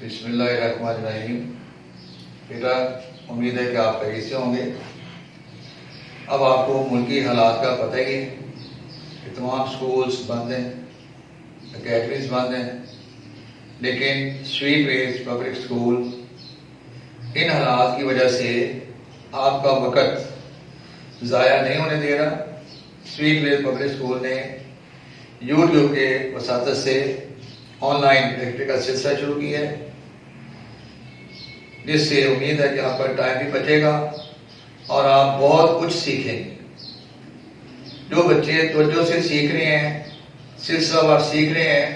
बिस्मिल्लाहिर्रहमानिर्रहीम। बेटा, उम्मीद है कि आप खैरियत से होंगे। अब आपको मुल्की हालात का पता ही है कि तमाम स्कूल्स बंद हैं, अकेडमीज बंद हैं, लेकिन स्वीट वेज पब्लिक स्कूल इन हालात की वजह से आपका वक़्त ज़ाया नहीं होने दे रहा। स्वीट वेज पब्लिक स्कूल ने यूट्यूब के वसातत से ऑनलाइन लेक्चर का सिलसिला शुरू किया है, जिससे उम्मीद है कि आपका टाइम भी बचेगा और आप बहुत कुछ सीखेंगे। जो बच्चे तवज्जो से सीख रहे हैं, सिलसिलावार सीख रहे हैं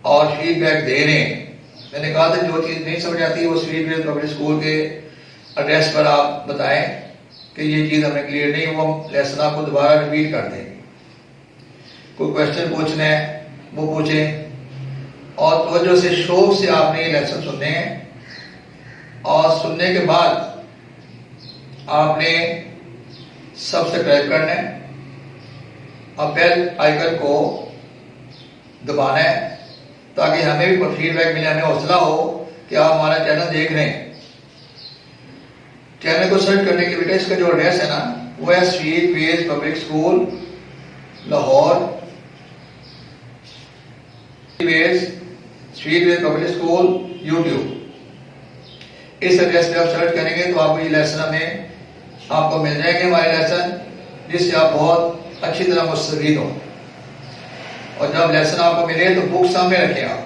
और फीडबैक दे रहे हैं, मैंने कहा था जो चीज़ नहीं समझ आती वो स्वीट वेज पब्लिक स्कूल के एड्रेस पर आप बताएं कि ये चीज़ हमें क्लियर नहीं, वो लेसन आपको दोबारा रिपीट कर देंगे। कोई क्वेश्चन पूछना है वो पूछें और तवज्जो से शौक से आपने ये लेसन सुनने हैं और सुनने के बाद आपने सब्सक्राइब करना है और बेल आइकन को दबाना है ताकि हमें भी फीडबैक मिले, हमें हौसला हो कि आप हमारा चैनल देख रहे हैं। चैनल को सर्च करने के बेटा इसका जो एड्रेस है ना वो है sweet wage public school Lahore, sweet wage public school YouTube. इस एड्रेस पे आप सर्च करेंगे तो आपको ये लेसन में आपको मिल जाएंगे हमारे लेसन, जिससे आप बहुत अच्छी तरह मुस्तफीद हो। और जब लेसन आपको मिले तो बुक सामने रखें, आप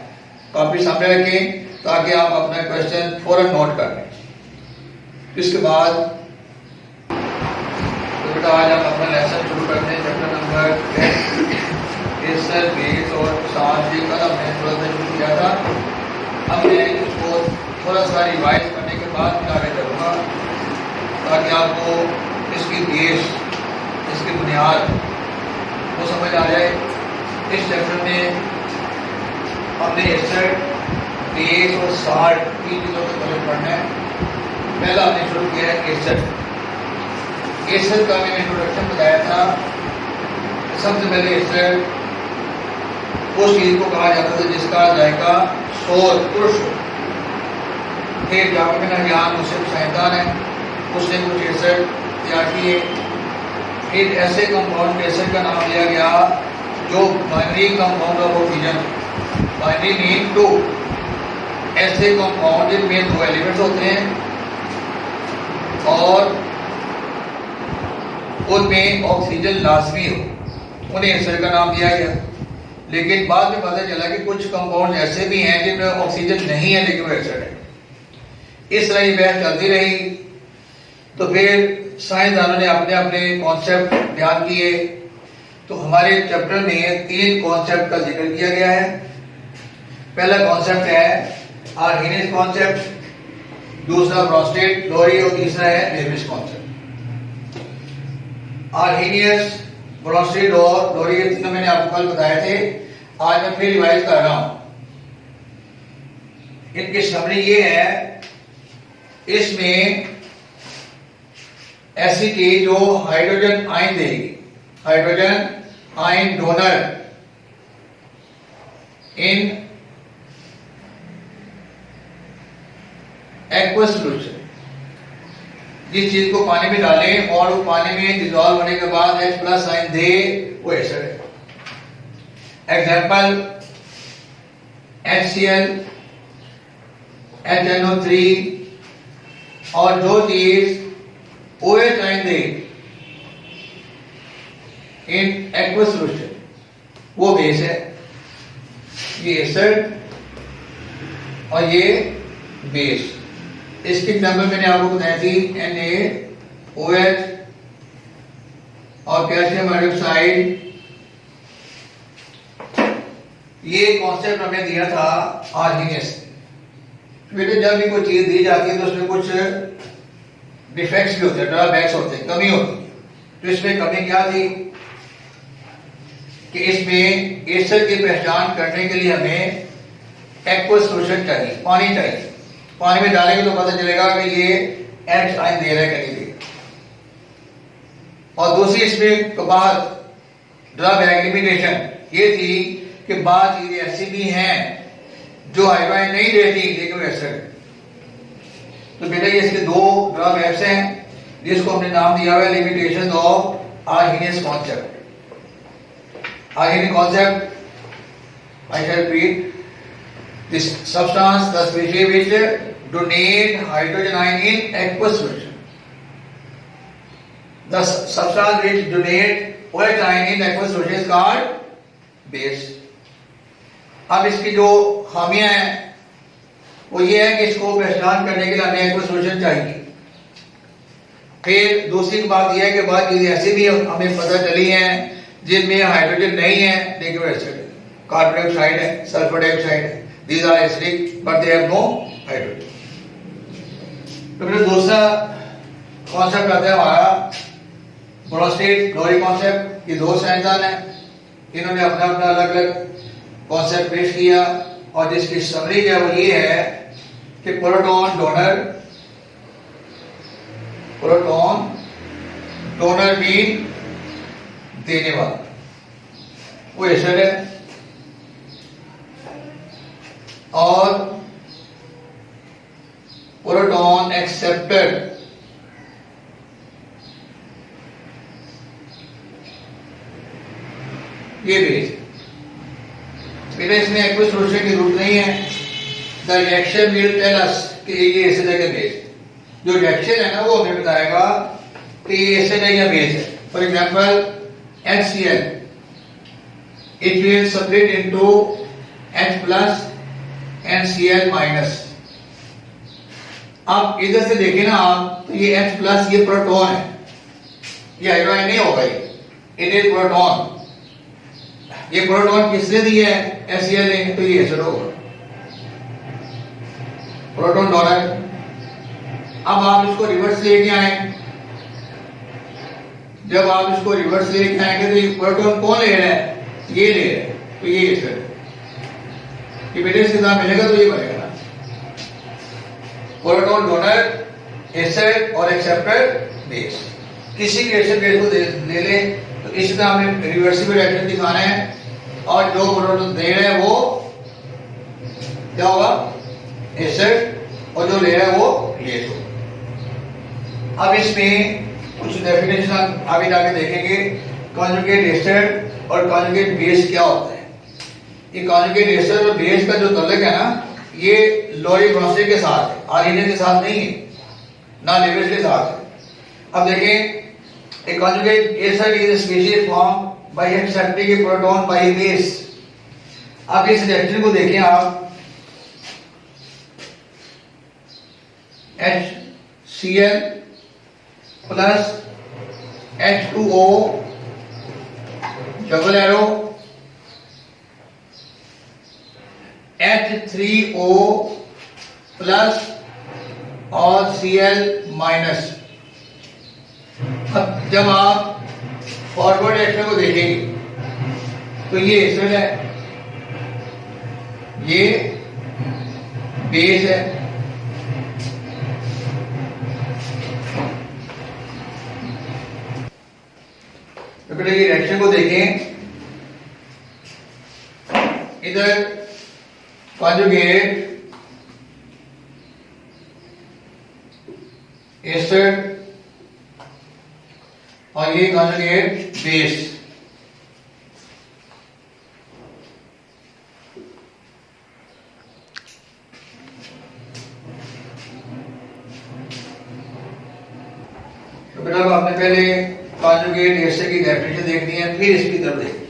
कॉपी सामने रखें ताकि आप अपना क्वेश्चन फौरन नोट कर लें। इसके बाद तो बेटा आज हम अपना लेसन शुरू करते हैं। चैप्टर नंबर केसर बेस और साथ ही कल हमने थोड़ा सा शुरू किया था। हमने इसको थोड़ा सा रिवाइज करने के बाद फिर आगे चलूँगा ताकि आपको इसकी बेस, इसकी बुनियाद वो समझ आ जाए। इस चैप्टर में हमने एस्टर, बेस और साल्ट तीन चीज़ों के बारे में पढ़ना है। पहला हमने शुरू किया है केसर। केसर का मैंने इंट्रोडक्शन बताया था। सबसे पहले एस्टर उस चीज़ को कहा जाता था जिसका जायका शोर तुर्श हो। फिर जाकर मेरा ज्ञान उससे साइंसदान है, उसने कुछ एसिड तैयार किए। फिर ऐसे कंपाउंड एसिड का नाम लिया गया जो binary compound of oxygen, binary mean two, ऐसे कंपाउंड जिनमें दो एलिमेंट्स होते हैं और उनमें ऑक्सीजन लाजमी हो, उन्हें एसिड का नाम दिया गया। लेकिन बाद में पता चला कि कुछ कंपाउंड ऐसे भी हैं जिनमें ऑक्सीजन नहीं है लेकिन वो एसिड है। इस तरह ये बहस चलती रही। तो फिर साइंसदानों ने अपने अपने कॉन्सेप्ट बयान किए। तो हमारे चैप्टर में तीन कॉन्सेप्ट का जिक्र किया गया है। पहला कॉन्सेप्ट है आर्हेनियस कॉन्सेप्ट, दूसरा ब्रोंस्टेड लोरी और तीसरा है लेविस कॉन्सेप्ट। आर्हेनियस, ब्रोंस्टेड और लोरी ये तीनों मैंने आपको कल बताए थे। आज मैं फिर रिवाइज कर रहा हूं। इनकी समरी ये है, इसमें ऐसी चीज जो हाइड्रोजन आयन देगी, hydrogen ion donor in aqueous solution. जिस चीज को पानी में डालें और वो पानी में डिजॉल्व होने के बाद H+ आयन दे, वो एसिड है। एग्जाम्पल HCl, HNO3 और जो चीज OH ion they in aqueous solution वो बेस है। ये एसिड और ये बेस। इसकी एग्जाम्पल मैंने आपको बताई थी NaOH और कैल्शियम हाइड्रोक्साइड। ये कॉन्सेप्ट हमें दिया था आर्हेनियस। बेटे जब भी कोई चीज दी जाती है तो उसमें कुछ डिफेक्ट्स भी होते हैं, ड्रॉबैक्स होते हैं, कमी होती है। तो इसमें कमी क्या थी कि इसमें एसिड की पहचान करने के लिए हमें एक्वस सॉल्यूशन चाहिए, पानी चाहिए। पानी में डालेंगे तो पता चलेगा कि ये H आयन दे रहा है कि नहीं दे रहा। और दूसरी इसमें बात ड्रॉबैक लिमिटेशन ये थी कि बात चीजें ऐसी भी हैं जो हाइड्रोजन नहीं रहती लेकिन वो एसिड है। तो बेटा ये इसके दो ड्रा मैप्स हैं जिसको हमने नाम दिया हुआ है limitation of Arrhenius concept. Arrhenius concept I shall repeat this substance the species which donate hydrogen ion in aqueous solution. The substance which donate OH ion in aqueous solution is called base. अब इसकी जो खामियां हैं वो ये है कि इसको पहचान करने के लिए हमें एक्वस सोल्यूशन चाहिए। फिर दूसरी बात यह है कि बात चीजें ऐसी भी हमें पता चली हैं जिनमें हाइड्रोजन नहीं है लेकिन वो एसिड है, कार्बन डाइऑक्साइड है, सल्फर डाइऑक्साइड है। These are acidic but they have no hydrogen. तो फिर दूसरा कॉन्सेप्ट आता है हमारा ब्रोस्टेट लोरी कॉन्सेप्ट। ये दो साइंसदान हैं, इन्होंने अपना अपना अलग अलग कॉन्सेप्ट पेश किया और जिसकी समरी है वो ये है कि प्रोटॉन डोनर मीन देने वाला वो एसिड है और प्रोटॉन एक्सेप्टर ये बेस। बेटा इसमें एक्वस सोल्यूशन की जरूरत नहीं है। The reaction will tell us कि ये एसिड है या बेस। जो रिएक्शन है ना वो हमें बताएगा कि ये एसिड है या बेस है। For example HCl it will separate into H+ and Cl minus. अब इधर से देखें ना आप तो ये H+ ये प्रोटॉन है, ये हाइड्रोजन नहीं होगा, ये इट इज प्रोटॉन। ये प्रोटॉन किसने दिया है? HCl ने, तो ये एसिड होगा, प्रोटॉन डोनर। अब आप इसको रिवर्स लेके आए, जब आप इसको रिवर्स लेके आएंगे तो ये प्रोटॉन कौन ले रहा है? ये ले रहा है, तो ये एसिड कि बेटे इसके साथ मिलेगा तो ये बनेगा ना। प्रोटॉन डोनर एसिड और एक्सेप्टर बेस। किसी भी एसिड बेस को ले ले तो इस तरह हमें रिवर्सिबल रिएक्शन दिखाना है और जो प्रोटॉन दे रहा है वो क्या होगा? एसिड, और जो ले रहा है वो बेस होगा। अब इसमें कुछ डेफिनेशन आगे जाके देखेंगे। कॉन्जुगेट एसिड और कॉन्जुगेट बेस क्या होता है। ये कॉन्जुगेट एसिड और बेस का जो तल्लुक है ना ये लोरी ब्रोस्टेट के साथ है, आर्हेनियस के साथ नहीं है, ना लिविस के साथ है। अब देखें, ए conjugate acid is a species form by accepting A proton by base. अब इस रिएक्शन को देखें आप, HCl plus H2O double arrow H3O plus और Cl माइनस। अब जब आप फॉरवर्ड रिएक्शन को देखेंगे तो ये एसिड है, ये बेस है। तो पहले ये रिएक्शन को देखें, इधर कॉन्जुगेट एसिड और ये कॉन्जुगेट बेस। तो बेटा आपने पहले कॉन्जुगेट एसिड की डेफिनेशन देखनी है, फिर इसकी तरफ देखिए।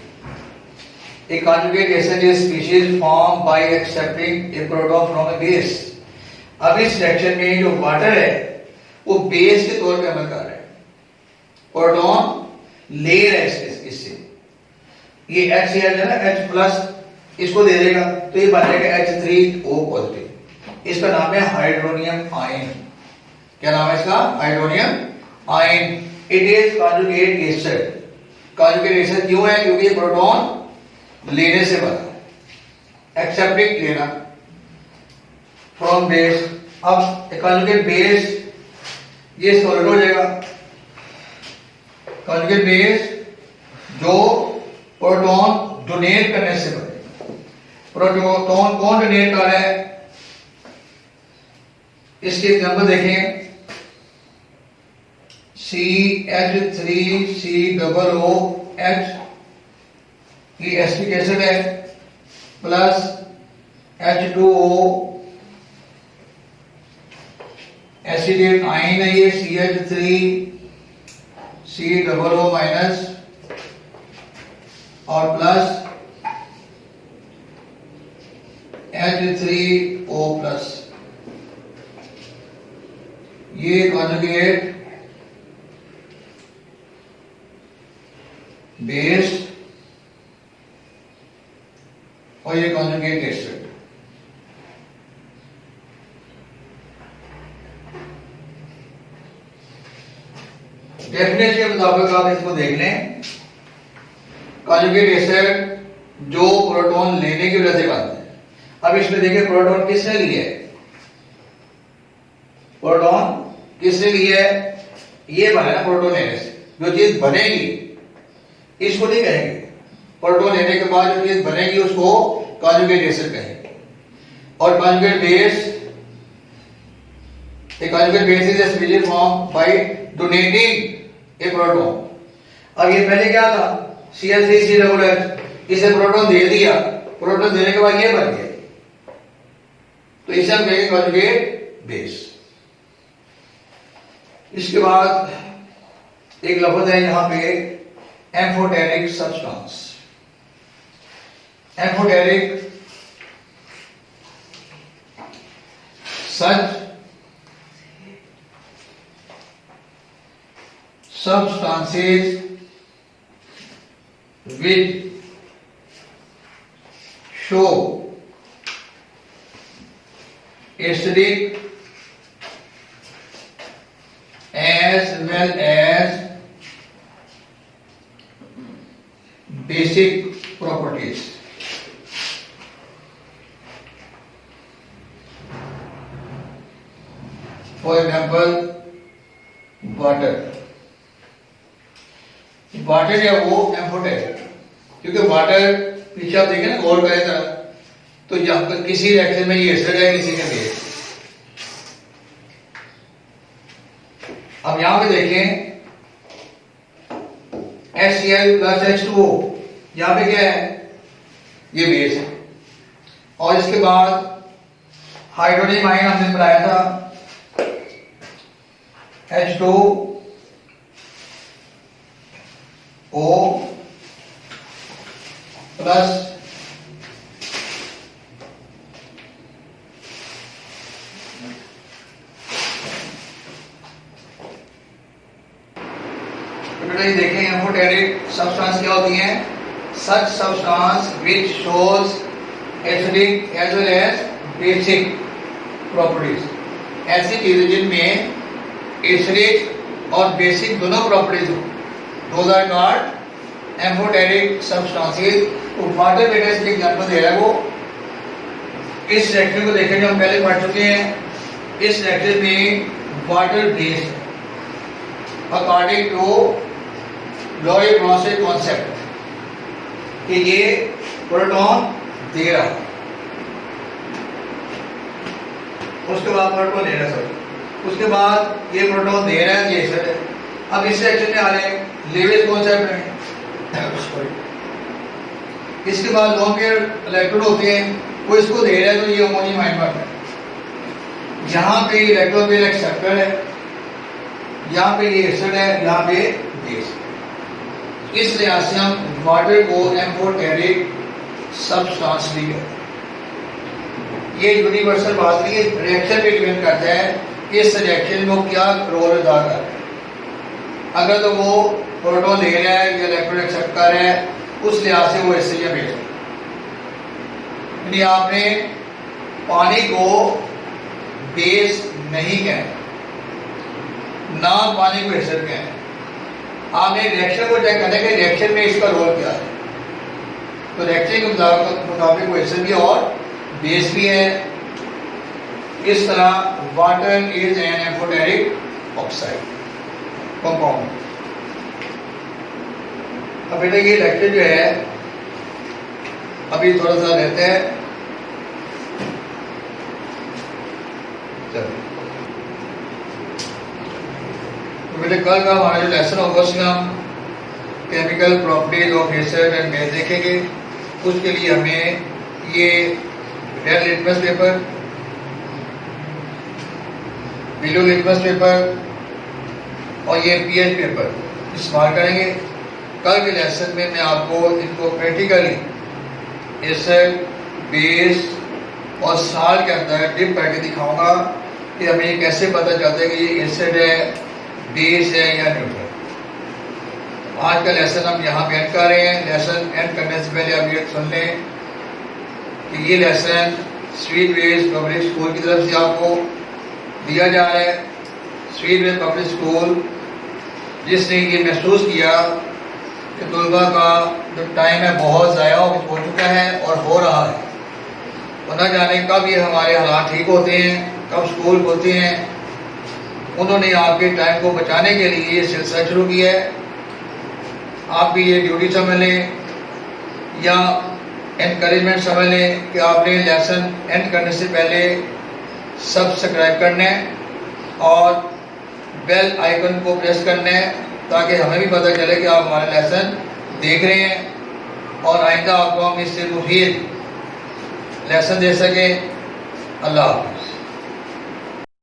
A conjugate acid is species formed by accepting a proton from a base। अब इस रिएक्शन में जो वाटर है वो बेस के तौर पे अमल कर रहा है, प्रोटॉन ले रहा है इससे। ये HCl है ना, H+ इसको दे देगा तो ये बन जाएगा H3O पॉजिटिव। इसका नाम है हाइड्रोनियम आयन। क्या नाम है इसका? Hydronium ion. It is conjugate acid. Conjugate acid क्यों है? क्योंकि प्रोटॉन लेने से बना, एक्सेप्टिंग लेना फ्रॉम बेस। अब कॉन्जुगेट बेस ये सॉलिड हो जाएगा। कॉन्जुगेट बेस जो प्रोटॉन डोनेट करने से बने। प्रोटॉन कौन डोनेट कर रहा है? इसके एग्जांपल देखें, CH3COOH, ये एसिटिक एसिड है, प्लस H2O एसिडेट आयन है, ये CH3COO माइनस और प्लस H3O प्लस, ये कॉन्जुगेट बेस और ये कॉन्जुगेट एसिड। डेफिनेशन के मुताबिक आप इसको देख लें, कॉन्जुगेट एसिड जो प्रोटॉन लेने की वजह से बनता है। अब इसमें देखिए प्रोटॉन किसने लिया है, प्रोटॉन किसने लिया है, ये बना है प्रोटॉन लेने से। जो चीज बनेगी इसको नहीं कहेंगे, प्रोटॉन लेने के बाद जो चीज बनेगी उसको कॉन्जुगेट एसिड कहेंगे। और conjugate base, A conjugate base is a special form by donating A proton. अब ये पहले क्या था, CH3COOH, इसे प्रोटॉन दे दिया, प्रोटॉन देने के बाद ये बन गया, तो इसे हम कहेंगे कॉन्जुगेट बेस। इसके बाद एक लफ्ज है यहां पे amphoteric substance. Amphoteric such substances which show acidic as well as basic properties. For example, water. Water या वो एम्फोटेरिक, क्योंकि वाटर पीछे आप देखें ना गौर करें जरा, तो यहाँ पर किसी रिएक्शन में ये एसिड है, किसी में बेस। अब यहां पे देखें HCl प्लस H2O, यहां पे क्या है, ये बेस है। और इसके बाद हाइड्रोजन आयन हमने बनाया था H2O प्लस बेटा ये देखें एम्फोटेरिक सब्सटेंस क्या होती हैं, such substance which shows acidic as well as basic properties। ऐसी चीजें जिनमें एसिडिक और बेसिक दोनों प्रॉपर्टीज हो, those are called amphoteric substances. तो वाटर बेटा इसके एग्जांपल दे रहा है वो, इस रिएक्शन को देखें जो हम पहले पढ़ चुके हैं, इस रिएक्शन में water base according to Lowry Bronsted concept कि ये प्रोटॉन दे रहा है, उसके बाद प्रोटॉन ले रहा है, उसके बाद ये प्रोटॉन दे रहा है, ये एसिड है। अब इस रिएक्शन में आ रहे हैं लेविस कॉन्सेप्ट में, इसके बाद लोन के इलेक्ट्रोड होते हैं, वो इसको दे रहा है तो ये अमोनियम आयन बनता है। यहाँ पे इलेक्ट्रोड पे एक्सेप्टर है, यहाँ पे ये एसिड है, यहाँ पे बेस। इस लिहाज से हम वाटर को एम्फोटेरिक सब्सटेंस भी कहते हैं। ये यूनिवर्सल बात नहीं है, रिएक्शन पे डिपेंड करता है कि इस रिएक्शन में वो क्या रोल अदा कर रहा है। अगर तो वो प्रोटॉन ले रहा है या इलेक्ट्रॉन एक्सेप्ट कर रहा है, उस लिहाज से वो एसिड या बेस है। यानी आपने पानी को बेस नहीं कहना, ना पानी को एसिड कहना, आपने रिएक्शन को चेक करना है कि रिएक्शन में इसका रोल क्या है। तो रिएक्शन के मुताबिक वो एसिड भी और बेस भी है। इस तरह water is an amphoteric oxide compound. अब बेटा ये लेक्चर जो है अभी थोड़ा सा रहता है, तो बेटे कल का हमारा जो लेसन होगा उसमें हम chemical properties of acid and base देखेंगे। उसके लिए हमें ये red litmus paper, blue litmus paper और ये पीएच पेपर इस्तेमाल करेंगे। कल के लेसन में मैं आपको इनको प्रैक्टिकली एसिड, बेस और साल्ट के अंदर डिप करके दिखाऊंगा कि हमें ये कैसे पता चलता है कि ये एसिड है, बेस है या न्यूट्रल। आज का लेसन हम यहाँ पे एंड कर रहे हैं। लेसन एंड करने से पहले आप ये सुन लें कि ये lesson sweet wage public school की तरफ से आपको दिया जा रहा है। स्वीट वेज पब्लिक स्कूल जिसने ये महसूस किया कि तलबा का जो टाइम है बहुत ज़ाया हो चुका है और हो रहा है, तो न जाने कब ये हमारे हालात ठीक होते हैं, कब स्कूल होते हैं। उन्होंने आपके टाइम को बचाने के लिए ये सिलसिला शुरू किया है। आप भी ये ड्यूटी समझ लें या एनकरेजमेंट समझ लें कि आपने लेसन एंड करने से पहले सब्सक्राइब करना है और बेल आइकन को प्रेस करना है ताकि हमें भी पता चले कि आप हमारा लेसन देख रहे हैं और आइंदा आपको हम इससे मुफीद लेसन दे सकें। अल्लाह हाफ़िज़।